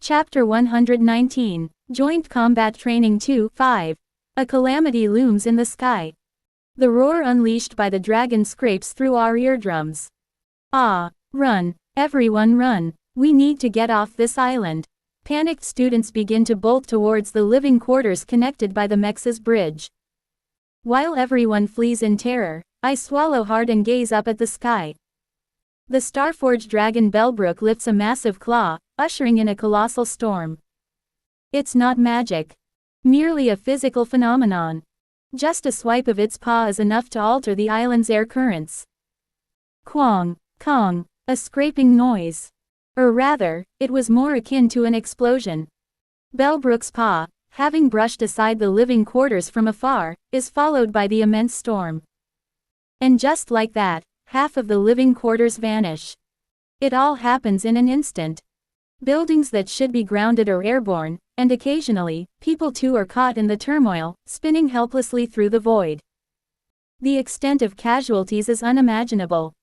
Chapter 119, Joint Combat Training 2-5. A calamity looms in the sky. The roar unleashed by the dragon scrapes through our eardrums. Ah! Run! Everyone run! We need to get off this island. Panicked students begin to bolt towards the living quarters connected by the Mex's bridge. While everyone flees in terror, I swallow hard and gaze up at the sky. The Starforged dragon Bellbrook lifts a massive claw, ushering in a colossal storm. It's not magic. Merely a physical phenomenon. Just a swipe of its paw is enough to alter the island's air currents. Quong, kong, a scraping noise. Or rather, it was more akin to an explosion. Bellbrook's paw, having brushed aside the living quarters from afar, is followed by the immense storm. And just like that, half of the living quarters vanish. It all happens in an instant. Buildings that should be grounded are airborne, and occasionally, people too are caught in the turmoil, spinning helplessly through the void. The extent of casualties is unimaginable.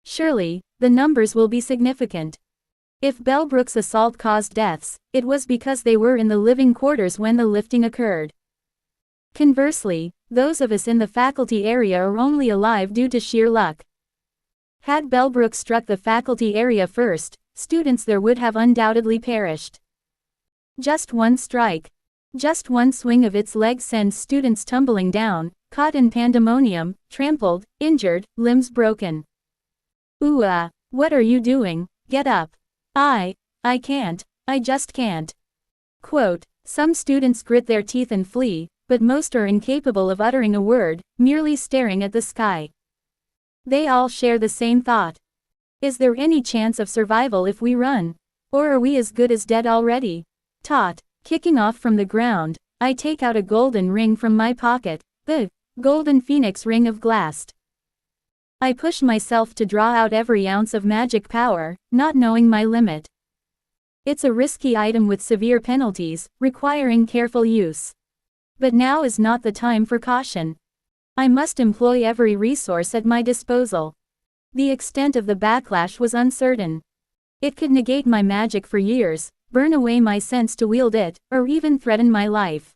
Surely, the numbers will be significant. If Bellbrook's assault caused deaths, it was because they were in the living quarters when the lifting occurred. Conversely, those of us in the faculty area are only alive due to sheer luck. Had Bellbrook struck the faculty area first, students there would have undoubtedly perished. Just one strike. Just one swing of its leg sends students tumbling down, caught in pandemonium, trampled, injured, limbs broken. Ooh, what are you doing? Get up. I can't. I just can't. Quote, some students grit their teeth and flee, but most are incapable of uttering a word, merely staring at the sky. They all share the same thought. Is there any chance of survival if we run? Or are we as good as dead already? Kicking off from the ground, I take out a golden ring from my pocket, the golden phoenix ring of Glast. I push myself to draw out every ounce of magic power, not knowing my limit. It's a risky item with severe penalties, requiring careful use. But now is not the time for caution. I must employ every resource at my disposal. The extent of the backlash was uncertain. It could negate my magic for years, burn away my sense to wield it, or even threaten my life.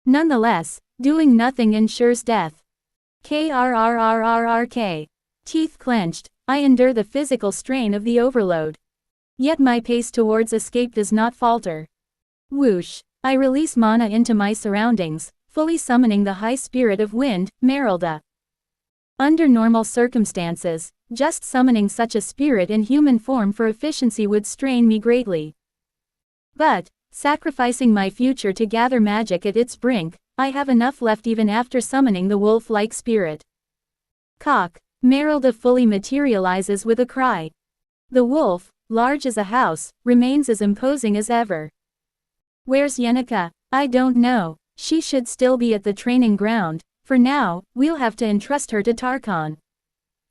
Nonetheless, doing nothing ensures death. Krrrrrk. Teeth clenched, I endure the physical strain of the overload. Yet my pace towards escape does not falter. Whoosh! I release mana into my surroundings, fully summoning the high spirit of wind, Merylda. Under normal circumstances, just summoning such a spirit in human form for efficiency would strain me greatly. But, sacrificing my future to gather magic at its brink, I have enough left even after summoning the wolf-like spirit. Cock! Merylda fully materializes with a cry. The wolf, large as a house, remains as imposing as ever. Where's Yenica? I don't know. She should still be at the training ground. For now, we'll have to entrust her to Tarkon.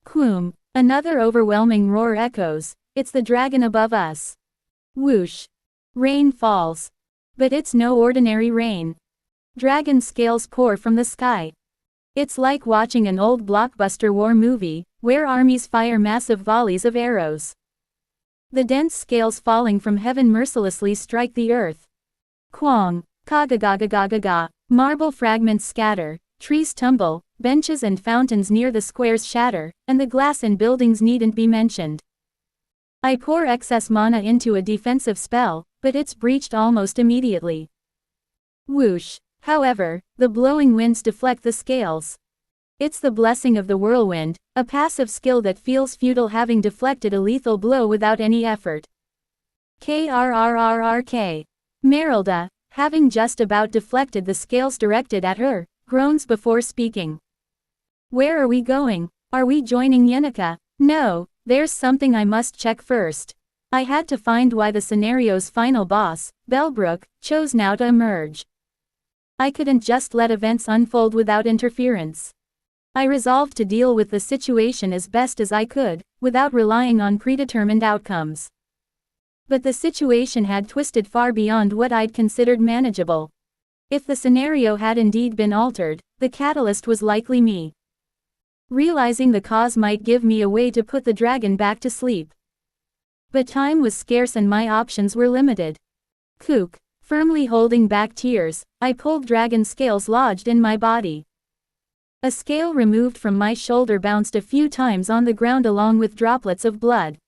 Quoom! Another overwhelming roar echoes. It's the dragon above us. Whoosh! Rain falls. But it's no ordinary rain. Dragon scales pour from the sky. It's like watching an old blockbuster war movie, where armies fire massive volleys of arrows. The dense scales falling from heaven mercilessly strike the earth. Quong! Kagagagagagaga! Marble fragments scatter, trees tumble, benches and fountains near the squares shatter, and the glass in buildings needn't be mentioned. I pour excess mana into a defensive spell, but it's breached almost immediately. Whoosh! However, the blowing winds deflect the scales. It's the blessing of the whirlwind, a passive skill that feels futile, having deflected a lethal blow without any effort. Krrrrrk. Merylda, having just about deflected the scales directed at her, groans before speaking. Where are we going? Are we joining Yenica? No, there's something I must check first. I had to find why the scenario's final boss, Bellbrook, chose now to emerge. I couldn't just let events unfold without interference. I resolved to deal with the situation as best as I could, without relying on predetermined outcomes. But the situation had twisted far beyond what I'd considered manageable. If the scenario had indeed been altered, the catalyst was likely me. Realizing the cause might give me a way to put the dragon back to sleep. But time was scarce and my options were limited. Kook. Firmly holding back tears, I pulled dragon scales lodged in my body. A scale removed from my shoulder bounced a few times on the ground along with droplets of blood.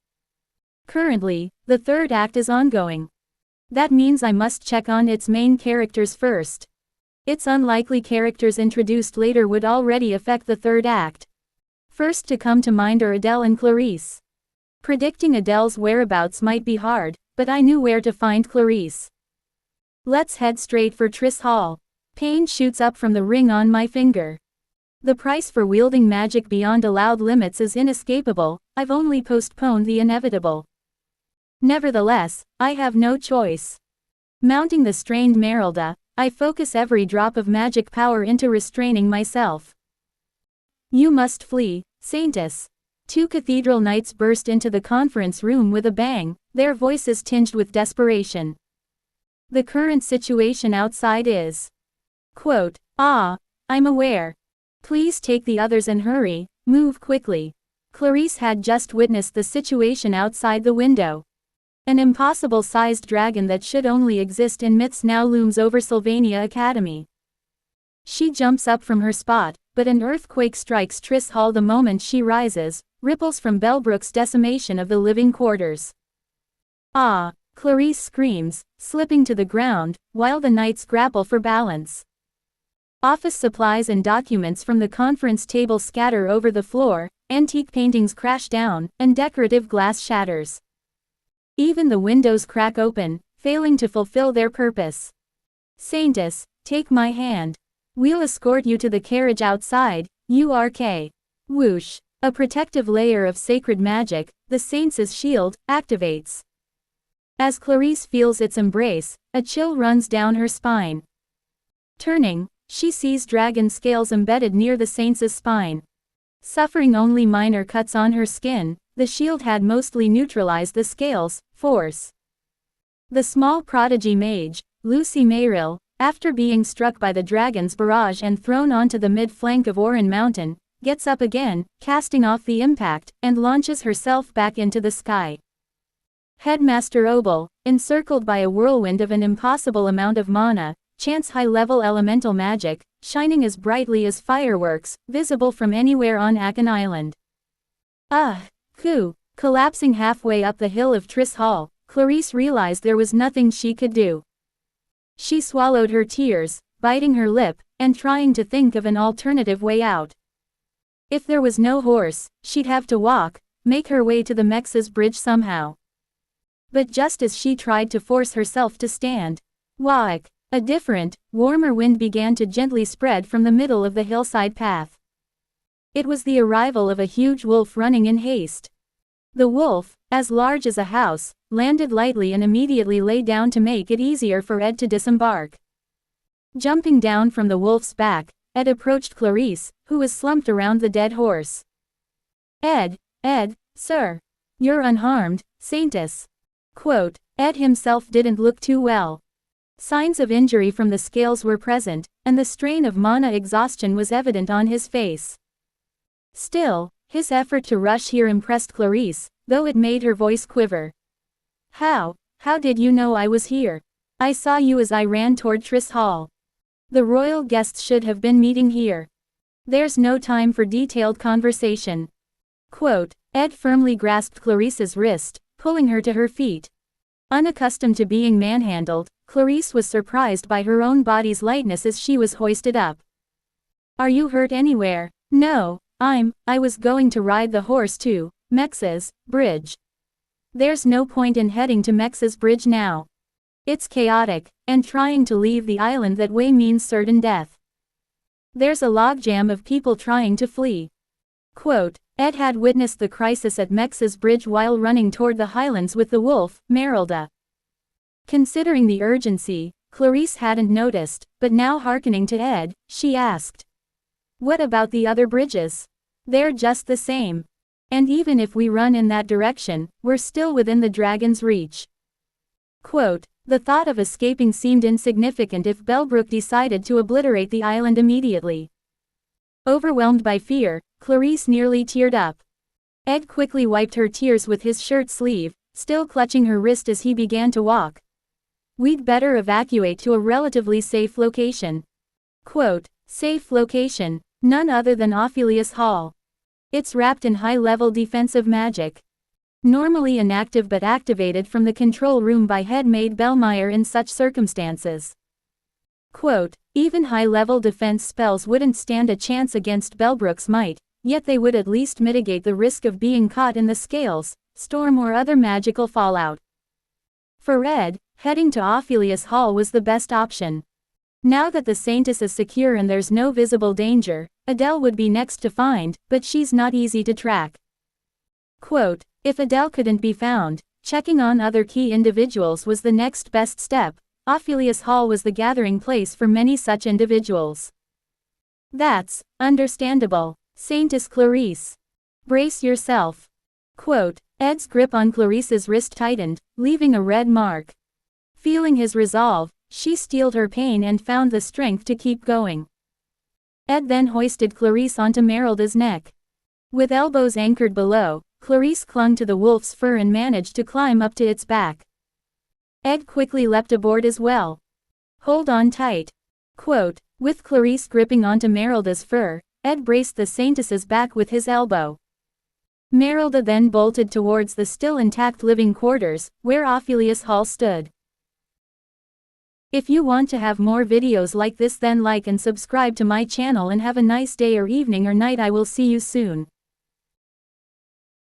Currently, the third act is ongoing. That means I must check on its main characters first. Its unlikely characters introduced later would already affect the third act. First to come to mind are Adele and Clarice. Predicting Adele's whereabouts might be hard, but I knew where to find Clarice. Let's head straight for Triss Hall. Pain shoots up from the ring on my finger. The price for wielding magic beyond allowed limits is inescapable. I've only postponed the inevitable. Nevertheless, I have no choice. Mounting the strained Merelda, I focus every drop of magic power into restraining myself. You must flee, Saintess. Two cathedral knights burst into the conference room with a bang, their voices tinged with desperation. The current situation outside is. Quote, I'm aware. Please take the others and hurry, move quickly. Clarice had just witnessed the situation outside the window. An impossible-sized dragon that should only exist in myths now looms over Sylvania Academy. She jumps up from her spot, but an earthquake strikes Triss Hall the moment she rises, ripples from Bellbrook's decimation of the living quarters. Clarice screams, slipping to the ground, while the knights grapple for balance. Office supplies and documents from the conference table scatter over the floor, antique paintings crash down, and decorative glass shatters. Even the windows crack open, failing to fulfill their purpose. Saintess, take my hand. We'll escort you to the carriage outside, URK. Whoosh. A protective layer of sacred magic, the saint's shield, activates. As Clarice feels its embrace, a chill runs down her spine. Turning, she sees dragon scales embedded near the saint's spine. Suffering only minor cuts on her skin, the shield had mostly neutralized the scales' force. The small prodigy mage, Lucy Mayrill, after being struck by the dragon's barrage and thrown onto the mid-flank of Orin Mountain, gets up again, casting off the impact, and launches herself back into the sky. Headmaster Obel, encircled by a whirlwind of an impossible amount of mana, chants high-level elemental magic, shining as brightly as fireworks, visible from anywhere on Akan Island. Collapsing halfway up the hill of Triss Hall, Clarice realized there was nothing she could do. She swallowed her tears, biting her lip, and trying to think of an alternative way out. If there was no horse, she'd have to walk, make her way to the Mex's bridge somehow. But just as she tried to force herself to stand, whack, a different, warmer wind began to gently spread from the middle of the hillside path. It was the arrival of a huge wolf running in haste. The wolf, as large as a house, landed lightly and immediately lay down to make it easier for Ed to disembark. Jumping down from the wolf's back, Ed approached Clarice, who was slumped around the dead horse. Ed, sir. You're unharmed, Saintess. Quote, Ed himself didn't look too well. Signs of injury from the scales were present, and the strain of mana exhaustion was evident on his face. Still, his effort to rush here impressed Clarice, though it made her voice quiver. How did you know I was here? I saw you as I ran toward Triss Hall. The royal guests should have been meeting here. There's no time for detailed conversation. Quote, Ed firmly grasped Clarice's wrist, pulling her to her feet. Unaccustomed to being manhandled, Clarice was surprised by her own body's lightness as she was hoisted up. Are you hurt anywhere? No, I was going to ride the horse to Mex's bridge. There's no point in heading to Mex's bridge now. It's chaotic, and trying to leave the island that way means certain death. There's a logjam of people trying to flee. Quote, Ed had witnessed the crisis at Mex's bridge while running toward the highlands with the wolf, Merelda. Considering the urgency, Clarice hadn't noticed, but now hearkening to Ed, she asked. What about the other bridges? They're just the same. And even if we run in that direction, we're still within the dragon's reach. Quote, the thought of escaping seemed insignificant if Bellbrook decided to obliterate the island immediately. Overwhelmed by fear, Clarice nearly teared up. Ed quickly wiped her tears with his shirt sleeve, still clutching her wrist as he began to walk. We'd better evacuate to a relatively safe location. Quote, safe location, none other than Ophelius Hall. It's wrapped in high-level defensive magic. Normally inactive but activated from the control room by head maid Bellmeyer in such circumstances. Quote, even high-level defense spells wouldn't stand a chance against Bellbrook's might, yet they would at least mitigate the risk of being caught in the scales, storm or other magical fallout. For Ed, heading to Ophelius Hall was the best option. Now that the Saintess is secure and there's no visible danger, Adele would be next to find, but she's not easy to track. Quote, if Adele couldn't be found, checking on other key individuals was the next best step. Ophelius Hall was the gathering place for many such individuals. That's understandable, Saintess Clarice. Brace yourself. Quote, Ed's grip on Clarice's wrist tightened, leaving a red mark. Feeling his resolve, she steeled her pain and found the strength to keep going. Ed then hoisted Clarice onto Merylda's neck. With elbows anchored below, Clarice clung to the wolf's fur and managed to climb up to its back. Ed quickly leapt aboard as well. Hold on tight. Quote, with Clarice gripping onto Merylda's fur, Ed braced the Saintess's back with his elbow. Merylda then bolted towards the still intact living quarters, where Ophelius Hall stood. If you want to have more videos like this, then like and subscribe to my channel and have a nice day or evening or night. I will see you soon.